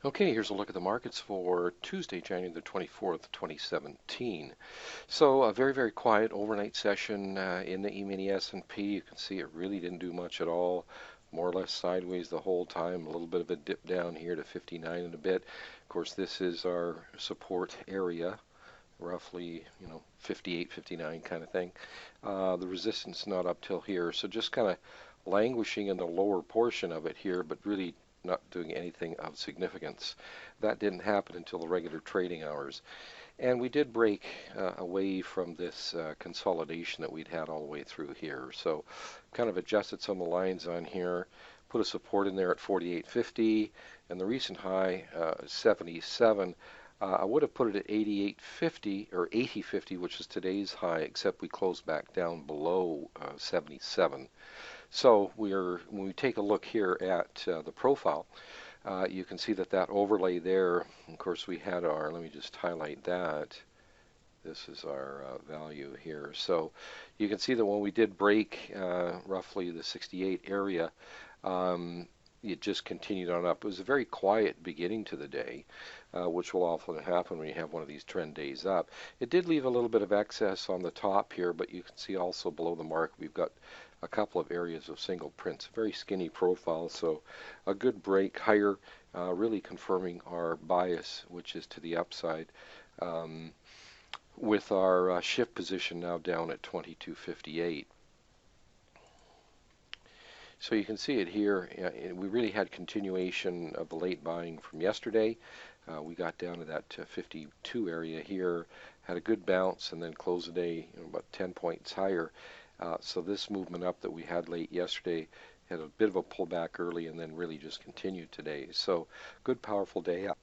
Okay, here's a look at the markets for Tuesday, January the 24th, 2017. So a very, very quiet overnight session in the E-mini S&P. You can see it really didn't do much at all, more or less sideways the whole time. A little bit of a dip down here to 59 and a bit. Of course, this is our support area, roughly, 58, 59 kind of thing. The resistance not up till here, so just kind of languishing in the lower portion of it here, but really not doing anything of significance. That didn't happen until the regular trading hours. And we did break away from this consolidation that we'd had all the way through here. So kind of adjusted some of the lines on here, put a support in there at 48.50, and the recent high 77. I would have put it at 88.50 or 80.50, which is today's high, except we closed back down below 77. So when we take a look here at the profile, you can see that that overlay there, of course we had our, let me just highlight that. This is our value here. So you can see that when we did break roughly the 68 area, it just continued on up. It was a very quiet beginning to the day, which will often happen when you have one of these trend days up. It did leave a little bit of excess on the top here, but you can see also below the mark we've got a couple of areas of single prints. Very skinny profile, so a good break higher, really confirming our bias, which is to the upside, with our shift position now down at 22.58. So you can see it here. We really had continuation of the late buying from yesterday. We got down to that 52 area here, had a good bounce, and then closed the day about 10 points higher. So this movement up that we had late yesterday had a bit of a pullback early and then really just continued today. So good, powerful day up.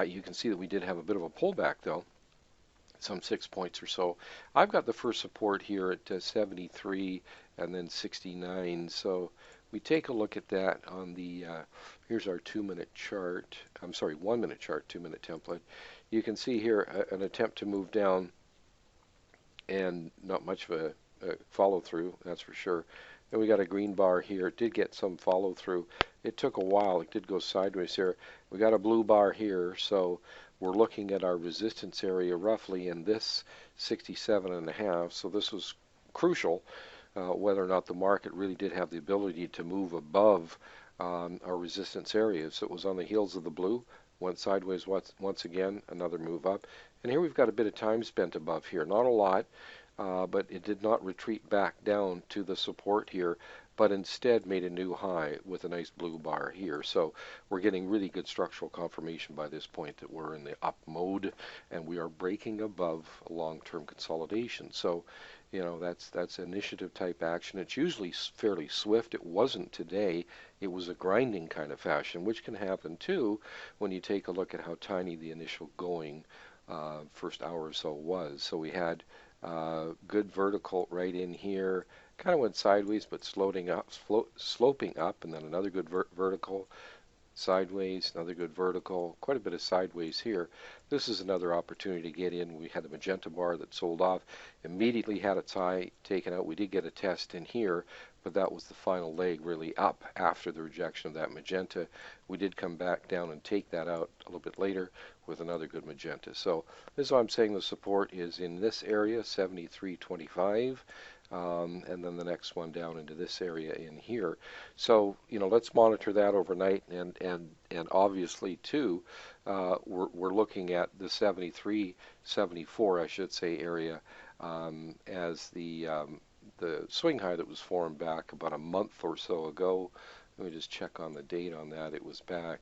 You can see that we did have a bit of a pullback though, some 6 points or so. I've got the first support here at 73 and then 69. So we take a look at that on the, here's our 2-minute chart. I'm sorry, 1-minute chart, 2-minute template. You can see here an attempt to move down and not much of a follow through, that's for sure. Then we got a green bar here. It did get some follow through. It took a while. It did go sideways here. We got a blue bar here, so we're looking at our resistance area roughly in this 67.5. So this was crucial, whether or not the market really did have the ability to move above our resistance areas. So it was on the heels of the blue, went sideways once again, another move up. And here we've got a bit of time spent above here. Not a lot, but it did not retreat back down to the support here, but instead made a new high with a nice blue bar here. So we're getting really good structural confirmation by this point that we're in the up mode and we are breaking above long-term consolidation. So, that's initiative type action. It's usually fairly swift. It wasn't today. It was a grinding kind of fashion, which can happen too when you take a look at how tiny the initial going first hour or so was. So we had good vertical right in here, kind of went sideways but sloping up, and then another good vertical, sideways, another good vertical, quite a bit of sideways here. This is another opportunity to get in. We had a magenta bar that sold off, immediately had its high taken out. We did get a test in here, but that was the final leg really up after the rejection of that magenta. We did come back down and take that out a little bit later with another good magenta. So this is why I'm saying the support is in this area, 73.25. And then the next one down into this area in here. So let's monitor that overnight, and obviously too, we're looking at the 73, 74, I should say, area as the swing high that was formed back about a month or so ago. Let me just check on the date on that. It was back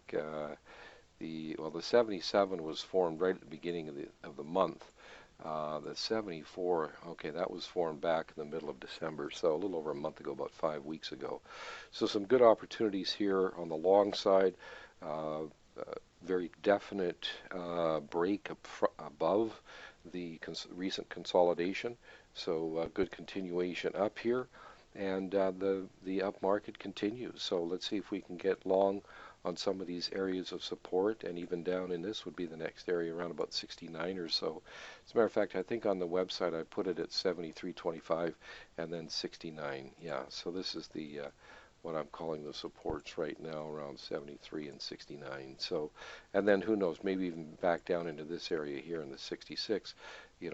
the 77 was formed right at the beginning of the month. The 74, okay, that was formed back in the middle of December, so a little over a month ago, about 5 weeks ago. So some good opportunities here on the long side. Very definite break above the recent consolidation. So good continuation up here, and the up market continues. So let's see if we can get long on some of these areas of support, and even down in this would be the next area around about 69 or so. As a matter of fact, I think on the website I put it at 73.25 and then 69. Yeah, so this is the what I'm calling the supports right now, around 73 and 69. So, and then who knows, maybe even back down into this area here in the 66,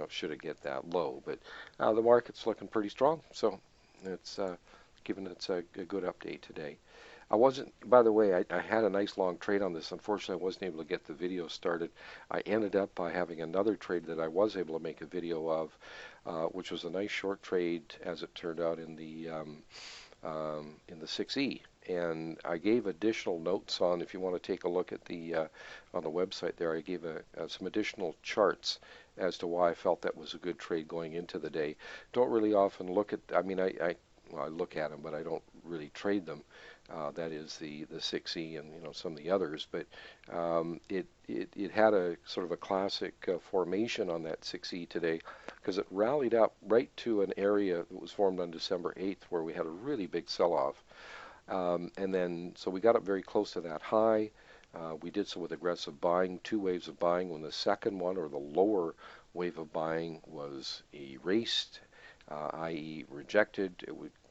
should it get that low. But the market's looking pretty strong, so it's given it's a good update today. I wasn't, by the way, I had a nice long trade on this. Unfortunately, I wasn't able to get the video started. I ended up by having another trade that I was able to make a video of, which was a nice short trade, as it turned out, in the 6E. And I gave additional notes on, if you want to take a look at the on the website there, I gave some additional charts as to why I felt that was a good trade going into the day. Don't really often look at, I mean, well, I look at them, but I don't really trade them. That is the 6E and some of the others, but it had a sort of a classic formation on that 6E today, because it rallied up right to an area that was formed on December 8th where we had a really big sell-off, and then so we got up very close to that high. We did so with aggressive buying, two waves of buying. When the second one, or the lower wave of buying, was erased, i.e. rejected,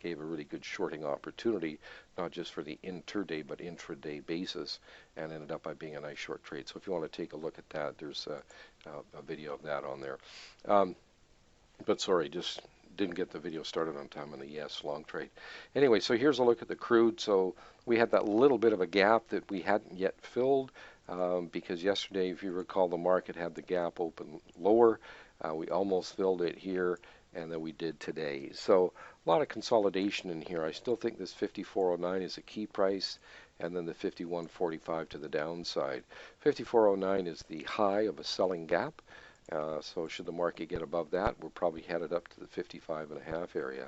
gave a really good shorting opportunity, not just for the intraday but intraday basis, and ended up by being a nice short trade. So if you want to take a look at that, there's a video of that on there. But sorry, just didn't get the video started on time on the yes long trade. Anyway, so here's a look at the crude. So we had that little bit of a gap that we hadn't yet filled, because yesterday, if you recall, the market had the gap open lower. We almost filled it here, and then we did today. So a lot of consolidation in here. I still think this 54.09 is a key price, and then the 51.45 to the downside. 54.09 is the high of a selling gap. So should the market get above that, we're probably headed up to the 55.5 area.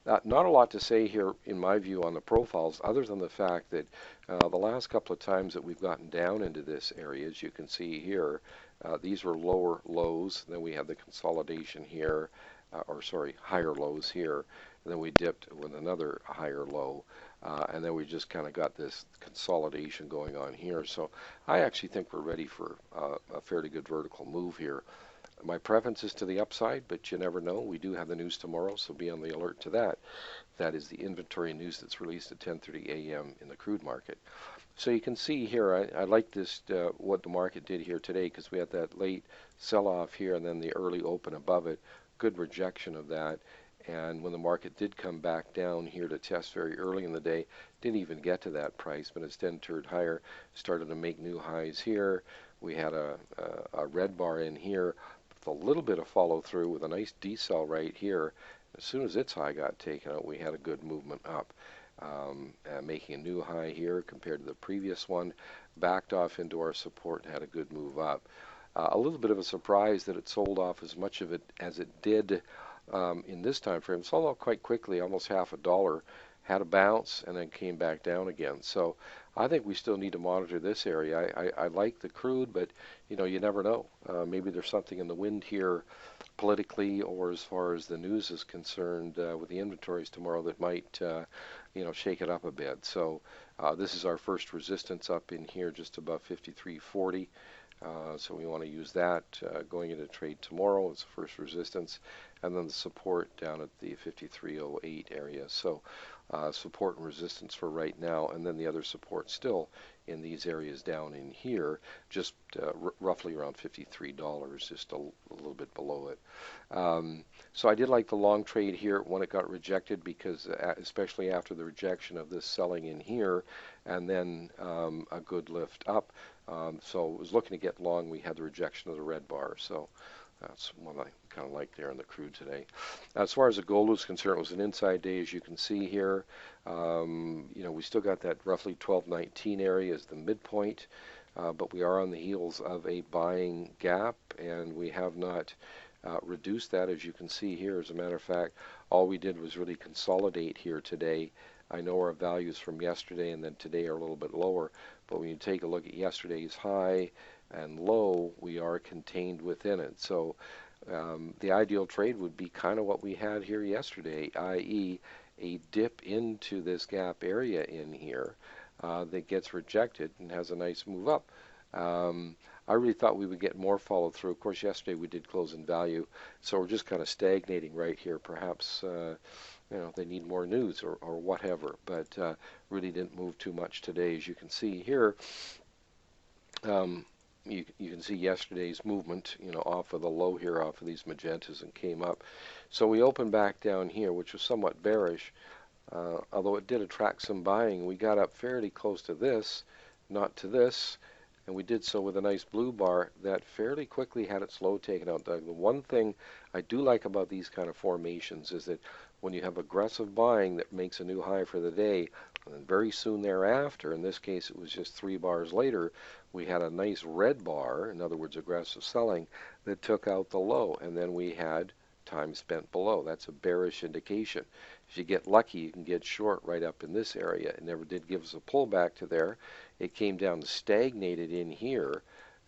Not a lot to say here, in my view, on the profiles, other than the fact that the last couple of times that we've gotten down into this area, as you can see here, these were lower lows. Then we had the consolidation here, higher lows here. And then we dipped with another higher low. And then we just kind of got this consolidation going on here. So I actually think we're ready for a fairly good vertical move here. My preference is to the upside, but you never know. We do have the news tomorrow, so be on the alert to that. That is the inventory news that's released at 10:30 a.m. in the crude market. So you can see here, I like this, what the market did here today, because we had that late sell-off here and then the early open above it. Good rejection of that. And when the market did come back down here to test very early in the day, didn't even get to that price, but instead turned higher, started to make new highs here. We had a red bar in here, with a little bit of follow through with a nice decel right here. As soon as its high got taken out, we had a good movement up, making a new high here compared to the previous one. Backed off into our support and had a good move up. A little bit of a surprise that it sold off as much of it as it did in this time frame. It sold off quite quickly, almost $0.50, had a bounce, and then came back down again. So I think we still need to monitor this area. I like the crude, but you never know. Maybe there's something in the wind here politically, or as far as the news is concerned with the inventories tomorrow, that might shake it up a bit. So this is our first resistance up in here, just above 53.40. So we want to use that going into trade tomorrow as the first resistance, and then the support down at the 53.08 area. So support and resistance for right now, and then the other support still in these areas down in here, just roughly around $53, just a little bit below it. So I did like the long trade here when it got rejected, because especially after the rejection of this selling in here, and then a good lift up. So I was looking to get long. We had the rejection of the red bar, so that's one I kind of like there in the crude today. As far as the gold was concerned, it was an inside day, as you can see here. We still got that roughly 12.19 area as the midpoint, but we are on the heels of a buying gap, and we have not reduced that, as you can see here. As a matter of fact, all we did was really consolidate here today. I know our values from yesterday and then today are a little bit lower, but when you take a look at yesterday's high and low, we are contained within it. So the ideal trade would be kind of what we had here yesterday, i.e. a dip into this gap area in here that gets rejected and has a nice move up. I really thought we would get more follow through. Of course, yesterday we did close in value, so we're just kind of stagnating right here. Perhaps they need more news or whatever, but really didn't move too much today. As you can see here, um, you can see yesterday's movement, off of the low here, off of these magentas, and came up. So we opened back down here, which was somewhat bearish, although it did attract some buying. We got up fairly close to this, not to this, and we did so with a nice blue bar that fairly quickly had its low taken out. The one thing I do like about these kind of formations is that when you have aggressive buying that makes a new high for the day, and then very soon thereafter, in this case it was just 3 bars later, we had a nice red bar, in other words aggressive selling, that took out the low, and then we had time spent below. That's a bearish indication. If you get lucky, you can get short right up in this area. It never did give us a pullback to there. It came down and stagnated in here,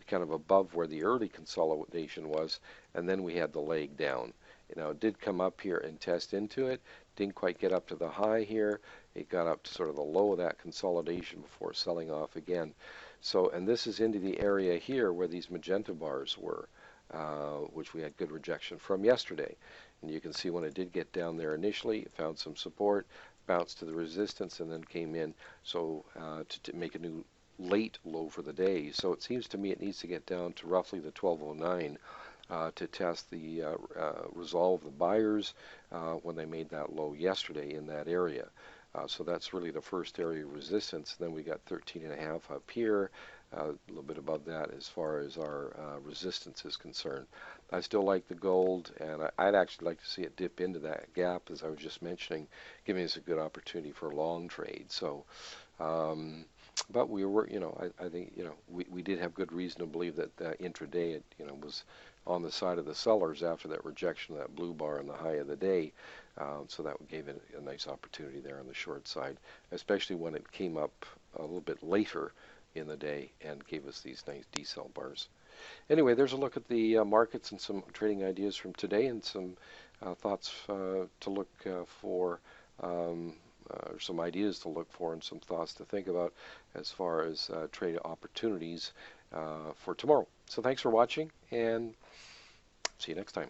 kind of above where the early consolidation was, and then we had the leg down. It did come up here and test into it. Didn't quite get up to the high here. It got up to sort of the low of that consolidation before selling off again. So, and this is into the area here where these magenta bars were, which we had good rejection from yesterday. And you can see when it did get down there initially, it found some support, bounced to the resistance, and then came in so to make a new late low for the day. So it seems to me it needs to get down to roughly the 1209 to test the resolve the buyers when they made that low yesterday in that area. So that's really the first area of resistance. Then we got 13.5 up here, a little bit above that as far as our resistance is concerned. I still like the gold, and I'd actually like to see it dip into that gap, as I was just mentioning, giving us a good opportunity for a long trade. So, but we were, I think, we did have good reason to believe that intraday it, was on the side of the sellers after that rejection of that blue bar on the high of the day. So that gave it a nice opportunity there on the short side, especially when it came up a little bit later in the day and gave us these nice decel bars. Anyway, there's a look at the markets and some trading ideas from today, and some thoughts to look for, or some ideas to look for, and some thoughts to think about as far as trade opportunities for tomorrow. So thanks for watching, and see you next time.